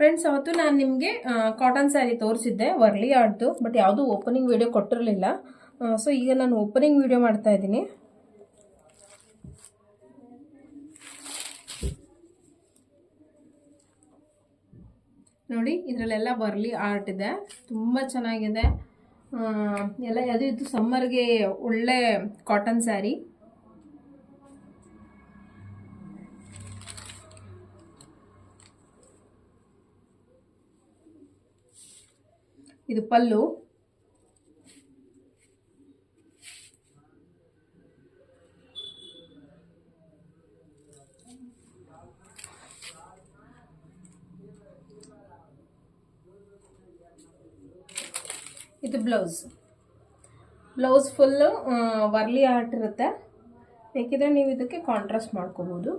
Friends, ಅವತ್ತು ನಾನು ನಿಮಗೆ ಕಾಟನ್ ಸ್ಯಾರಿ ತೋರಿಸಿದ್ದೆ ವರ್ಲಿ ಆರ್ಟ್ದು, ಬಟ್ ಯಾವುದೂ ಓಪನಿಂಗ್ ವಿಡಿಯೋ ಕೊಟ್ಟಿರಲಿಲ್ಲ. ಸೊ ಈಗ ನಾನು ಓಪನಿಂಗ್ ವಿಡಿಯೋ ಮಾಡ್ತಾ ಇದ್ದೀನಿ. ನೋಡಿ, ಇದರಲ್ಲೆಲ್ಲ ವರ್ಲಿ ಆರ್ಟ್ ಇದೆ, ತುಂಬ ಚೆನ್ನಾಗಿದೆ. ಎಲ್ಲ ಇದು ಸಮ್ಮರ್ಗೆ ಒಳ್ಳೆ ಕಾಟನ್ ಸ್ಯಾರಿ. ಇದು ಪಲ್ಲು. ಇದು ಬ್ಲೌಸ್ ಫುಲ್ಲು ವರ್ಲಿ ಆರ್ಟ್ ಇರುತ್ತೆ. ಬೇಕಿದ್ರೆ ನೀವು ಇದಕ್ಕೆ ಕಾಂಟ್ರಾಸ್ಟ್ ಮಾಡ್ಕೋಬೋದು.